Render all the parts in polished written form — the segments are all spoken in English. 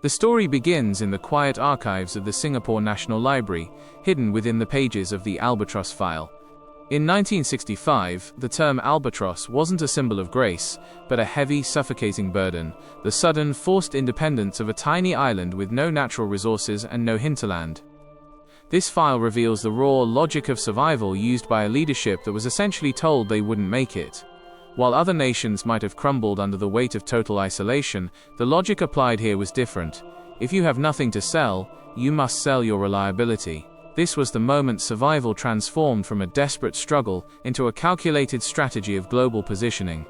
The story begins in the quiet archives of the Singapore National Library, hidden within the pages of the Albatross file. In 1965, the term albatross wasn't a symbol of grace, but a heavy, suffocating burden, the sudden, forced independence of a tiny island with no natural resources and no hinterland. This file reveals the raw logic of survival used by a leadership that was essentially told they wouldn't make it. While other nations might have crumbled under the weight of total isolation, the logic applied here was different. If you have nothing to sell, you must sell your reliability. This was the moment survival transformed from a desperate struggle into a calculated strategy of global positioning.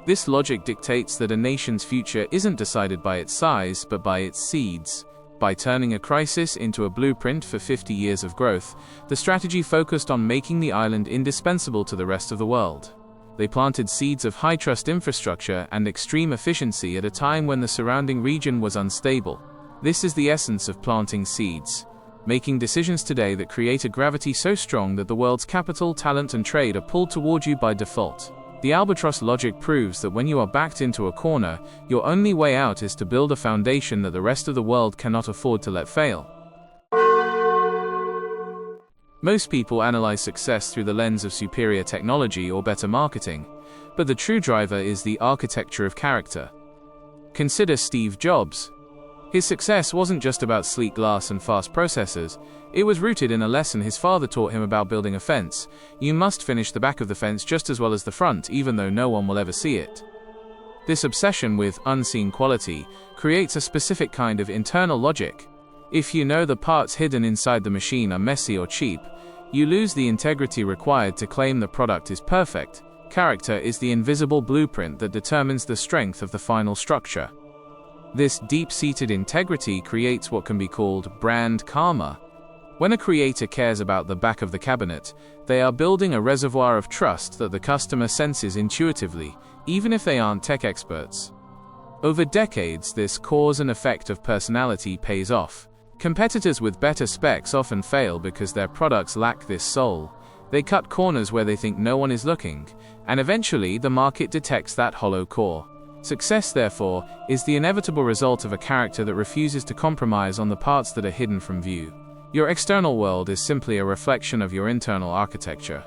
This logic dictates that a nation's future isn't decided by its size, but by its seeds. By turning a crisis into a blueprint for 50 years of growth, the strategy focused on making the island indispensable to the rest of the world. They planted seeds of high-trust infrastructure and extreme efficiency at a time when the surrounding region was unstable. This is the essence of planting seeds. Making decisions today that create a gravity so strong that the world's capital, talent, and trade are pulled toward you by default. The albatross logic proves that when you are backed into a corner, your only way out is to build a foundation that the rest of the world cannot afford to let fail. Most people analyze success through the lens of superior technology or better marketing, but the true driver is the architecture of character. Consider Steve Jobs. His success wasn't just about sleek glass and fast processors, it was rooted in a lesson his father taught him about building a fence. You must finish the back of the fence just as well as the front, even though no one will ever see it. This obsession with unseen quality creates a specific kind of internal logic. If you know the parts hidden inside the machine are messy or cheap, you lose the integrity required to claim the product is perfect. Character is the invisible blueprint that determines the strength of the final structure. This deep-seated integrity creates what can be called brand karma. When a creator cares about the back of the cabinet, they are building a reservoir of trust that the customer senses intuitively, even if they aren't tech experts. Over decades, this cause and effect of personality pays off. Competitors with better specs often fail because their products lack this soul. They cut corners where they think no one is looking, and eventually the market detects that hollow core. Success, therefore, is the inevitable result of a character that refuses to compromise on the parts that are hidden from view. Your external world is simply a reflection of your internal architecture.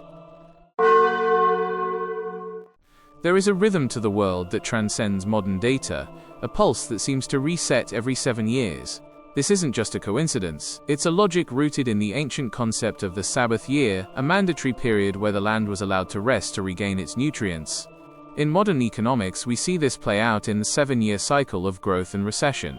There is a rhythm to the world that transcends modern data, a pulse that seems to reset every 7 years. This isn't just a coincidence, it's a logic rooted in the ancient concept of the Sabbath year, a mandatory period where the land was allowed to rest to regain its nutrients. In modern economics, we see this play out in the 7-year cycle of growth and recession.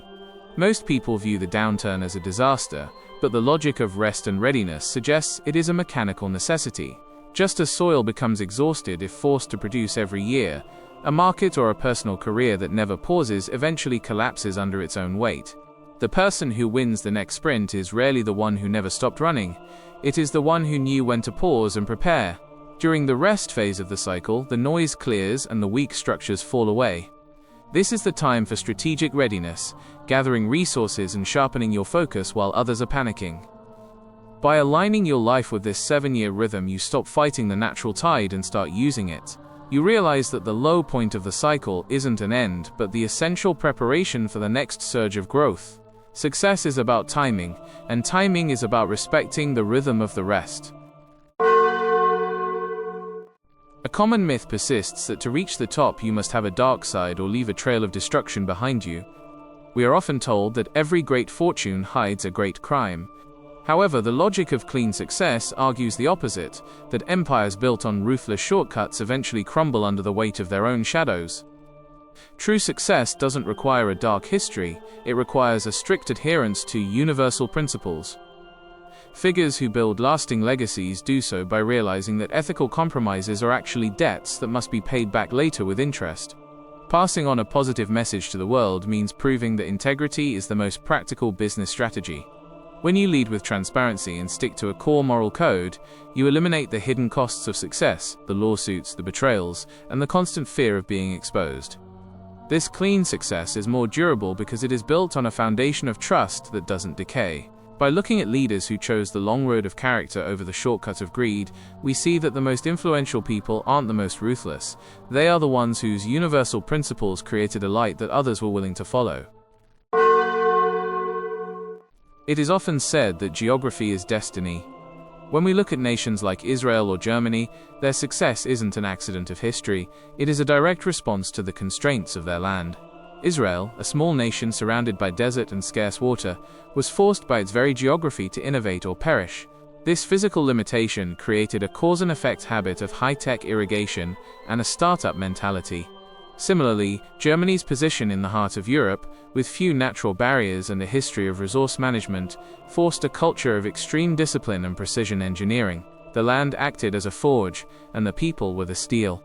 Most people view the downturn as a disaster, but the logic of rest and readiness suggests it is a mechanical necessity. Just as soil becomes exhausted if forced to produce every year, a market or a personal career that never pauses eventually collapses under its own weight. The person who wins the next sprint is rarely the one who never stopped running. It is the one who knew when to pause and prepare. During the rest phase of the cycle, the noise clears and the weak structures fall away. This is the time for strategic readiness, gathering resources and sharpening your focus while others are panicking. By aligning your life with this 7-year rhythm, you stop fighting the natural tide and start using it. You realize that the low point of the cycle isn't an end, but the essential preparation for the next surge of growth. Success is about timing, and timing is about respecting the rhythm of the rest. A common myth persists that to reach the top you must have a dark side or leave a trail of destruction behind you. We are often told that every great fortune hides a great crime. However, the logic of clean success argues the opposite, that empires built on ruthless shortcuts eventually crumble under the weight of their own shadows. True success doesn't require a dark history, it requires a strict adherence to universal principles. Figures who build lasting legacies do so by realizing that ethical compromises are actually debts that must be paid back later with interest. Passing on a positive message to the world means proving that integrity is the most practical business strategy. When you lead with transparency and stick to a core moral code, you eliminate the hidden costs of success, the lawsuits, the betrayals, and the constant fear of being exposed. This clean success is more durable because it is built on a foundation of trust that doesn't decay. By looking at leaders who chose the long road of character over the shortcut of greed, we see that the most influential people aren't the most ruthless. They are the ones whose universal principles created a light that others were willing to follow. It is often said that geography is destiny. When we look at nations like Israel or Germany, their success isn't an accident of history, it is a direct response to the constraints of their land. Israel, a small nation surrounded by desert and scarce water, was forced by its very geography to innovate or perish. This physical limitation created a cause-and-effect habit of high-tech irrigation and a startup mentality. Similarly, Germany's position in the heart of Europe, with few natural barriers and a history of resource management, forced a culture of extreme discipline and precision engineering. The land acted as a forge, and the people were the steel.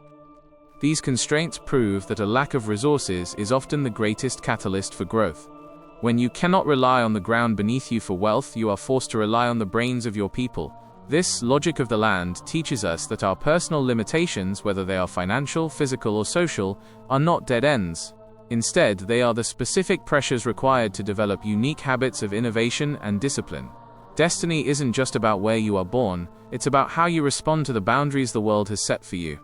These constraints prove that a lack of resources is often the greatest catalyst for growth. When you cannot rely on the ground beneath you for wealth, you are forced to rely on the brains of your people. This logic of the land teaches us that our personal limitations, whether they are financial, physical, or social, are not dead ends. Instead, they are the specific pressures required to develop unique habits of innovation and discipline. Destiny isn't just about where you are born, it's about how you respond to the boundaries the world has set for you.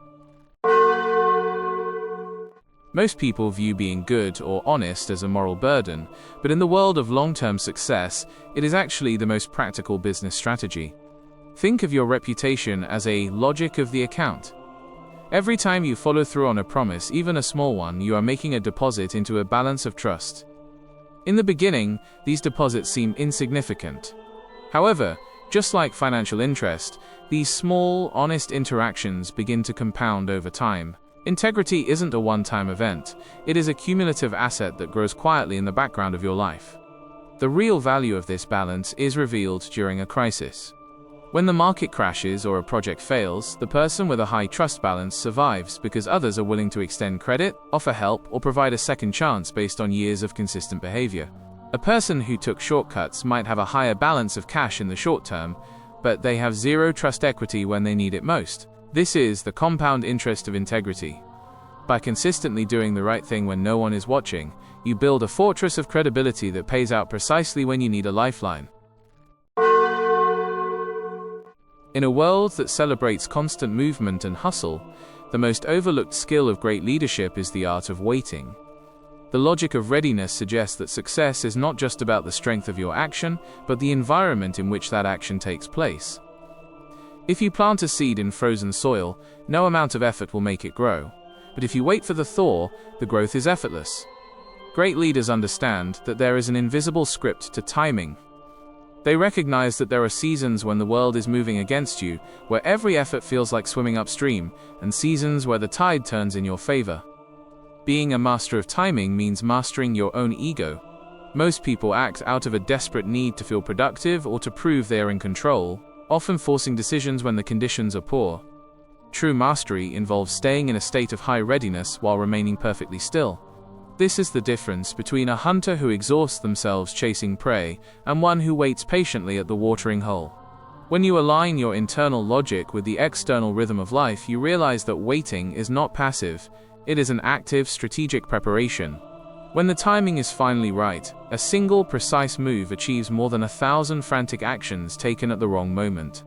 Most people view being good or honest as a moral burden, but in the world of long-term success, it is actually the most practical business strategy. Think of your reputation as a logic of the account. Every time you follow through on a promise, even a small one, you are making a deposit into a balance of trust. In the beginning, these deposits seem insignificant. However, just like financial interest, these small, honest interactions begin to compound over time. Integrity isn't a one-time event, it is a cumulative asset that grows quietly in the background of your life. The real value of this balance is revealed during a crisis. When the market crashes or a project fails, the person with a high trust balance survives because others are willing to extend credit, offer help, or provide a second chance based on years of consistent behavior. A person who took shortcuts might have a higher balance of cash in the short term, but they have zero trust equity when they need it most. This is the compound interest of integrity. By consistently doing the right thing when no one is watching, you build a fortress of credibility that pays out precisely when you need a lifeline. In a world that celebrates constant movement and hustle, the most overlooked skill of great leadership is the art of waiting. The logic of readiness suggests that success is not just about the strength of your action, but the environment in which that action takes place. If you plant a seed in frozen soil, no amount of effort will make it grow. But if you wait for the thaw, the growth is effortless. Great leaders understand that there is an invisible script to timing. They recognize that there are seasons when the world is moving against you, where every effort feels like swimming upstream, and seasons where the tide turns in your favor. Being a master of timing means mastering your own ego. Most people act out of a desperate need to feel productive or to prove they are in control, often forcing decisions when the conditions are poor. True mastery involves staying in a state of high readiness while remaining perfectly still. This is the difference between a hunter who exhausts themselves chasing prey and one who waits patiently at the watering hole. When you align your internal logic with the external rhythm of life, you realize that waiting is not passive, it is an active, strategic preparation. When the timing is finally right, a single precise move achieves more than 1,000 frantic actions taken at the wrong moment.